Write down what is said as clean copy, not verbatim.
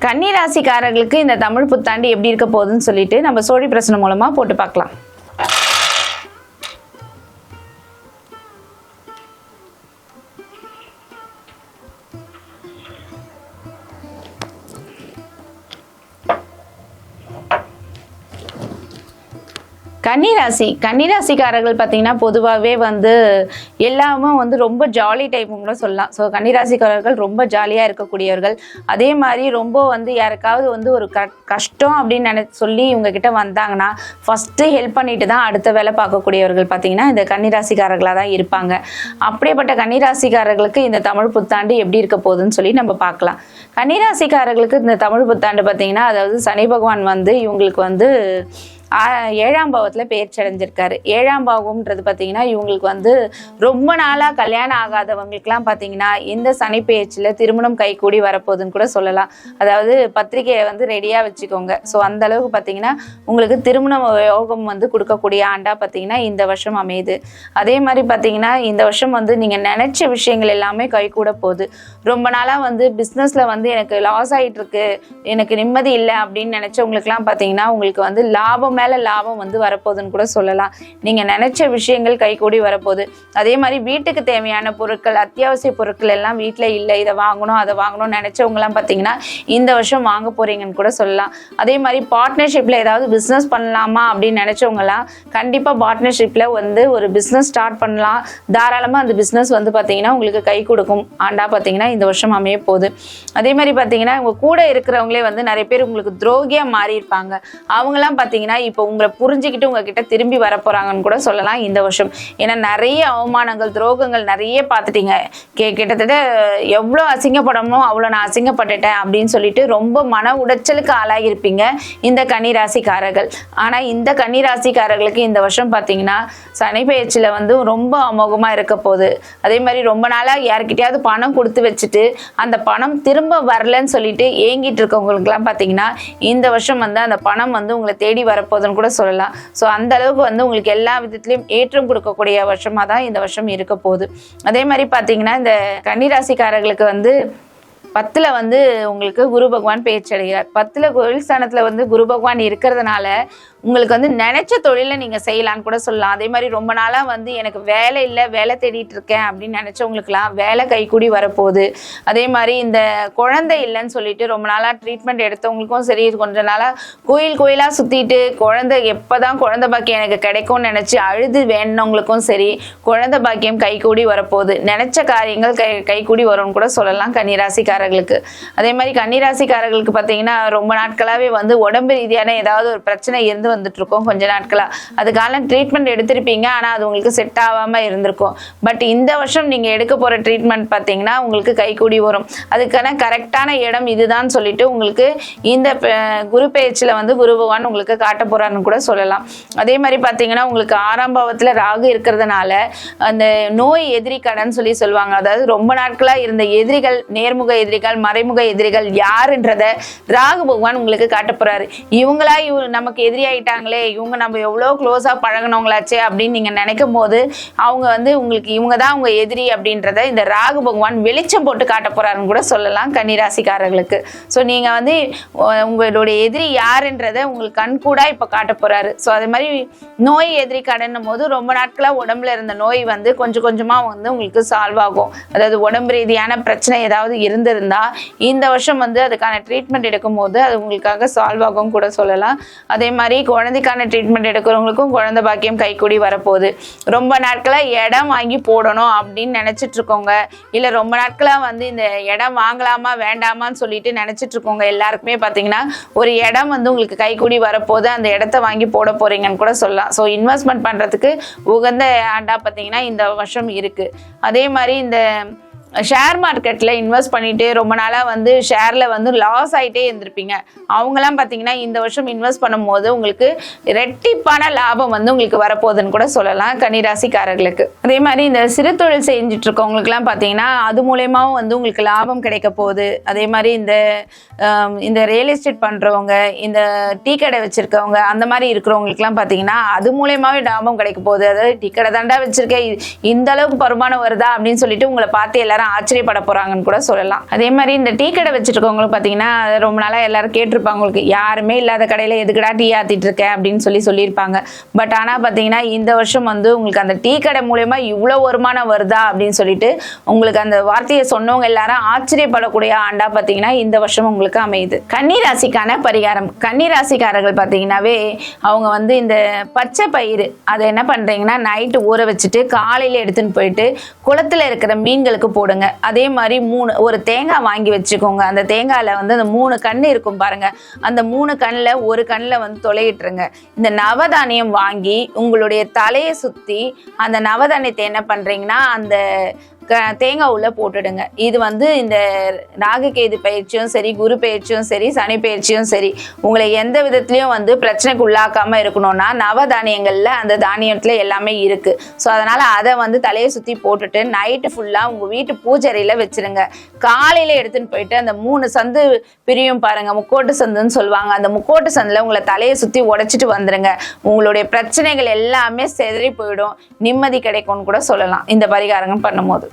கன்னி ராசிக்காரர்களுக்கு இந்த தமிழ் புத்தாண்டு எப்படி இருக்க போகுதுன்னு சொல்லிட்டு நம்ம சோழி பிரச்சனை மூலமா போட்டு பார்க்கலாம். கன்னிராசிக்காரர்கள் பார்த்தீங்கன்னா பொதுவாகவே எல்லாமே ரொம்ப ஜாலி டைப்புன்னு கூட சொல்லலாம். ஸோ கன்னிராசிக்காரர்கள் ரொம்ப ஜாலியாக இருக்கக்கூடியவர்கள். அதே மாதிரி ரொம்ப யாருக்காவது ஒரு கஷ்டம் அப்படின்னு சொல்லி இவங்ககிட்ட வந்தாங்கன்னா ஃபஸ்ட்டு ஹெல்ப் பண்ணிட்டு தான் அடுத்த வேலை பார்க்கக்கூடியவர்கள் பார்த்தீங்கன்னா இந்த கன்னிராசிக்காரர்களாக தான் இருப்பாங்க. அப்படியேப்பட்ட கன்னிராசிக்காரர்களுக்கு இந்த தமிழ் புத்தாண்டு எப்படி இருக்க போகுதுன்னு சொல்லி நம்ம பார்க்கலாம். கன்னிராசிக்காரர்களுக்கு இந்த தமிழ் புத்தாண்டு பார்த்தீங்கன்னா அதாவது சனி பகவான் இவங்களுக்கு 7ஆம் பாவத்தில் பெயர்ச்சி அடைஞ்சிருக்காரு. 7ஆம் பாவம்ன்றது பார்த்தீங்கன்னா இவங்களுக்கு ரொம்ப நாளாக கல்யாணம் ஆகாதவங்களுக்குலாம் பார்த்தீங்கன்னா இந்த சனி பெயர்ச்சியில் திருமணம் கைகூடி வரப்போகுதுன்னு கூட சொல்லலாம். அதாவது பத்திரிகையை ரெடியாக வச்சுக்கோங்க. ஸோ அந்த அளவுக்கு பார்த்தீங்கன்னா உங்களுக்கு திருமண யோகம் கொடுக்கக்கூடிய ஆண்டாக பார்த்தீங்கன்னா இந்த வருஷம் அமையுது. அதே மாதிரி பார்த்தீங்கன்னா இந்த வருஷம் நீங்கள் நினைச்ச விஷயங்கள் எல்லாமே கைகூட போகுது. ரொம்ப நாளாக பிஸ்னஸில் எனக்கு லாஸ் ஆகிட்டு இருக்கு, எனக்கு நிம்மதி இல்லை அப்படின்னு நினச்சவங்களுக்குலாம் பார்த்தீங்கன்னா உங்களுக்கு லாபம் மேல லாபம் வரப்போகுதுன்னு கூட சொல்லலாம். நீங்க நினைச்ச விஷயங்கள் கைகூடி வரப்போகுது. அதே மாதிரி வீட்டுக்கு தேவையான பொருட்கள், அத்தியாவசிய பொருட்கள் எல்லாம் வீட்டுல இல்லை, இதை வாங்கணும் அதை வாங்கணும்னு நினைச்சவங்க எல்லாம் பாத்தீங்கன்னா இந்த வருஷம் வாங்க போறீங்கன்னு கூட சொல்லலாம். அதே மாதிரி பார்ட்னர்ஷிப்ல ஏதாவது பிசினஸ் பண்ணலாமா அப்படின்னு நினைச்சவங்க எல்லாம் கண்டிப்பா பார்ட்னர்ஷிப்ல ஒரு பிசினஸ் ஸ்டார்ட் பண்ணலாம். தாராளமா அந்த பிசினஸ் பாத்தீங்கன்னா உங்களுக்கு கை கொடுக்கும் ஆண்டா பாத்தீங்கன்னா இந்த வருஷம் அமைய போகுது. அதே மாதிரி பாத்தீங்கன்னா உங்க கூட இருக்கிறவங்களே நிறைய பேர் உங்களுக்கு துரோகியா மாறி இருப்பாங்க. அவங்க எல்லாம் பாத்தீங்கன்னா இப்போ உங்களை புரிஞ்சுக்கிட்டு உங்ககிட்ட திரும்பி வரப்போறாங்கன்னு கூட சொல்லலாம் இந்த வருஷம். ஏன்னா நிறைய அவமானங்கள் துரோகங்கள் நிறைய பார்த்துட்டீங்க. கிட்டத்தட்ட எவ்வளோ அசிங்கப்படணுமோ அவ்வளோ நான் அசிங்கப்பட்டுட்டேன் அப்படின்னு சொல்லிட்டு ரொம்ப மன உடைச்சலுக்கு ஆளாகிருப்பீங்க இந்த கன்னிராசிக்காரர்கள். ஆனால் இந்த கன்னிராசிக்காரர்களுக்கு இந்த வருஷம் பார்த்தீங்கன்னா சனி பெயர்ச்சியில் ரொம்ப அமோகமா இருக்க போகுது. அதே மாதிரி ரொம்ப நாளாக யார்கிட்டயாவது பணம் கொடுத்து வச்சுட்டு அந்த பணம் திரும்ப வரலன்னு சொல்லிட்டு ஏங்கிட்டு இருக்கவங்களுக்குலாம் பார்த்தீங்கன்னா இந்த வருஷம் அந்த பணம் உங்களை தேடி வரப்போகுதுன்னு கூட சொல்லலாம். ஸோ அந்த அளவுக்கு உங்களுக்கு எல்லா விதத்திலையும் ஏற்றம் கொடுக்கக்கூடிய வருஷமா தான் இந்த வருஷம் இருக்க போகுது. அதே மாதிரி பார்த்தீங்கன்னா இந்த கன்னிராசிக்காரர்களுக்கு 10ல் உங்களுக்கு குரு பகவான் பெயர்ச்சி அடைகிறார். 10ல் தொழில் ஸ்தானத்தில் குரு பகவான் இருக்கிறதுனால உங்களுக்கு நினைச்ச தொழிலை நீங்க செய்யலான்னு கூட சொல்லலாம். அதே மாதிரி ரொம்ப நாளா எனக்கு வேலை இல்லை, வேலை தேடிட்டு இருக்கேன் அப்படின்னு நினைச்சவங்களுக்குலாம் வேலை கைகூடி வரப்போகுது. அதே மாதிரி இந்த குழந்தை இல்லைன்னு சொல்லிட்டு ரொம்ப நாளா ட்ரீட்மெண்ட் எடுத்தவங்களுக்கும் சரி, கொஞ்ச நாளா கோயிலா சுத்திட்டு குழந்தை எப்பதான் குழந்தை பாக்கியம் எனக்கு கிடைக்கும்னு நினைச்சு அழுது வேணுனவங்களுக்கும் சரி குழந்தை பாக்கியம் கைகூடி வரப்போகுது. நினைச்ச காரியங்கள் கைகூடி வரும்னு கூட சொல்லலாம் கன்னிராசிக்காரர்களுக்கு. அதே மாதிரி கன்னிராசிக்காரர்களுக்கு பார்த்தீங்கன்னா ரொம்ப நாட்களாவே உடம்பு ரீதியான ஏதாவது ஒரு பிரச்சனை இருந்து வந்துட்டு இருக்கோம். கொஞ்ச நாட்களா அதுக்கான ட்ரீட்மெண்ட் எடுத்திருப்பீங்க, ஆனா அது உங்களுக்கு செட் ஆகாம இருந்திருக்கும். பட் இந்த வருஷம் நீங்க எடுக்க போற ட்ரீட்மெண்ட் பாத்தீங்கன்னா உங்களுக்கு கைகூடி வரும். அதுக்கான கரெக்டான இடம் இதுதான் சொல்லிட்டு உங்களுக்கு இந்த குரு பெயர்ச்சியில குரு பகவான் உங்களுக்கு காட்ட போறான்னு கூட சொல்லலாம். அதே மாதிரி பாத்தீங்கன்னா உங்களுக்கு 6ஆம் பாவத்துல ராகு இருக்கிறதுனால அந்த நோய் எதிரி கடன் சொல்லி சொல்லுவாங்க. அதாவது ரொம்ப நாட்களா இருந்த எதிரிகள், நேர்முக எதிரிகள், மறைமுக எதிரிகள் யாருன்றத ராகு பகவான் உங்களுக்கு காட்ட போறாரு. இவங்களா நமக்கு எதிரியாயிட்டாங்களே, இவங்க நம்ம எவ்வளவு க்ளோஸா பழகினவங்களாச்சே அப்படின்னு நீங்க நினைக்கும் போது அவங்க உங்களுக்கு இவங்க தான் உங்க எதிரி அப்படின்றத இந்த ராகு பகவான் வெளிச்சம் போட்டு காட்ட போறாருன்னு கூட சொல்லலாம் கன்னிராசிக்காரர்களுக்கு. ஸோ நீங்க உங்களுடைய எதிரி யாருன்றத உங்களுக்கு கண்கூடா இப்ப காட்ட போறாரு. ஸோ அதே மாதிரி நோய் எதிரி கடன்னும் போது ரொம்ப நாட்களா உடம்புல இருந்த நோய் கொஞ்சம் கொஞ்சமா உங்களுக்கு சால்வ் ஆகும். அதாவது உடம்பு ரீதியான பிரச்சனை ஏதாவது இருந்திருந்தா இந்த வருஷம் அதுக்கான ட்ரீட்மெண்ட் எடுக்கும் போது அது உங்களுக்காக சால்வ் ஆகும் கூட சொல்லலாம். அதே மாதிரி குழந்தைக்கான ட்ரீட்மெண்ட் எடுக்கிறவங்களுக்கும் குழந்தை பாக்கியம் கைகூடி வரப்போகுது. ரொம்ப நாட்களாக இடம் வாங்கி போடணும் அப்படின்னு நினைச்சிட்டு இருக்கோங்க, இல்லை ரொம்ப நாட்களாக இந்த இடம் வாங்கலாமா வேண்டாமான்னு சொல்லிட்டு நினைச்சிட்டு இருக்கோங்க எல்லாருக்குமே பார்த்தீங்கன்னா ஒரு இடம் உங்களுக்கு கைகூடி வரப்போது. அந்த இடத்த வாங்கி போட போறீங்கன்னு கூட சொல்லலாம். ஸோ இன்வெஸ்ட்மெண்ட் பண்றதுக்கு உகந்த ஆண்டா பார்த்தீங்கன்னா இந்த வருஷம் இருக்கு. அதே மாதிரி இந்த ஷேர் மார்க்கெட்டில் இன்வெஸ்ட் பண்ணிட்டு ரொம்ப நாளாக ஷேரில் லாஸ் ஆகிட்டே இருந்திருப்பீங்க. அவங்களாம் பார்த்தீங்கன்னா இந்த வருஷம் இன்வெஸ்ட் பண்ணும்போது உங்களுக்கு ரெட்டிப்பான லாபம் உங்களுக்கு வரப்போகுதுன்னு கூட சொல்லலாம் கன்னிராசிக்காரர்களுக்கு. அதே மாதிரி இந்த சிறு தொழில் செஞ்சுட்டு இருக்கவங்களுக்குலாம் பார்த்தீங்கன்னா அது மூலயமாவும் உங்களுக்கு லாபம் கிடைக்க போகுது. அதே மாதிரி இந்த ரியல் எஸ்டேட் பண்ணுறவங்க, இந்த டீ கடை வச்சுருக்கவங்க, அந்த மாதிரி இருக்கிறவங்களுக்குலாம் பார்த்தீங்கன்னா அது மூலயமாவே லாபம் கிடைக்க போகுது. அதாவது டீ கடை தாண்டா வச்சுருக்கேன், இந்த அளவுக்கு வருமானம் வருதா அப்படின்னு சொல்லிட்டு உங்களை பார்த்து எல்லாரும் எல்லாரும் ஆச்சரியப்பட போறாங்கன்னு கூட சொல்லலாம். அதே மாதிரி இந்த டீ கடை வச்சிருக்கவங்களுக்கு பாத்தீங்கன்னா ரொம்ப நாளா எல்லாரும் கேட்டிருப்பாங்க, உங்களுக்கு யாருமே இல்லாத கடையில எதுக்குடா டீ ஆத்திட்டு இருக்கேன் அப்படின்னு சொல்லியிருப்பாங்க. பட் ஆனா பாத்தீங்கன்னா இந்த வருஷம் வந்து உங்களுக்கு அந்த டீ கடை மூலமா இவ்வளவு வருமானம் வருதா அப்படின்னு சொல்லிட்டு உங்களுக்கு அந்த வார்த்தையை சொன்னவங்க எல்லாரும் ஆச்சரியப்படக்கூடிய ஆண்டா பாத்தீங்கன்னா இந்த வருஷம் உங்களுக்கு அமையுது. கன்னிராசிக்கான பரிகாரம். கன்னிராசிக்காரர்கள் பாத்தீங்கன்னாவே அவங்க வந்து இந்த பச்சை பயிறு அதை என்ன பண்றீங்கன்னா நைட்டு ஊற வச்சுட்டு காலையில எடுத்துன்னு போயிட்டு குளத்துல இருக்கிற மீன்களுக்கு போடுங்க. அதே மாதிரி ஒரு தேங்காய் வாங்கி வச்சுக்கோங்க. அந்த தேங்காயில வந்து அந்த 3 கண்ணு இருக்கும் பாருங்க, அந்த 3 கண்ணுல ஒரு கண்ணுல வந்து தொலையிட்டுருங்க. இந்த நவதானியம் வாங்கி உங்களுடைய தலையை சுத்தி அந்த நவதானியத்தை என்ன பண்றீங்கன்னா அந்த தேங்காய் உள்ள போட்டுடுங்க. இது வந்து இந்த ராகுகேது பயிற்சியும் சரி, குரு பயிற்சியும் சரி, சனி பயிற்சியும் சரி, உங்களை எந்த விதத்திலையும் வந்து பிரச்சனைக்கு உள்ளாக்காம இருக்கணும்னா நவதானியங்கள்ல அந்த தானியத்துல எல்லாமே இருக்கு. ஸோ அதனால அதை வந்து தலையை சுத்தி போட்டுட்டு நைட்டு ஃபுல்லா உங்க வீட்டு பூஜையில வச்சிருங்க. காலையில எடுத்துன்னு போயிட்டு அந்த 3 சந்து பிரியும் பாருங்க, முக்கோட்டு சந்துன்னு சொல்லுவாங்க, அந்த முக்கோட்டு சந்துல உங்களை தலையை சுத்தி உடைச்சிட்டு வந்துருங்க. உங்களுடைய பிரச்சனைகள் எல்லாமே செதறி போயிடும், நிம்மதி கிடைக்கும்னு கூட சொல்லலாம் இந்த பரிகாரங்கள் பண்ணும்போது.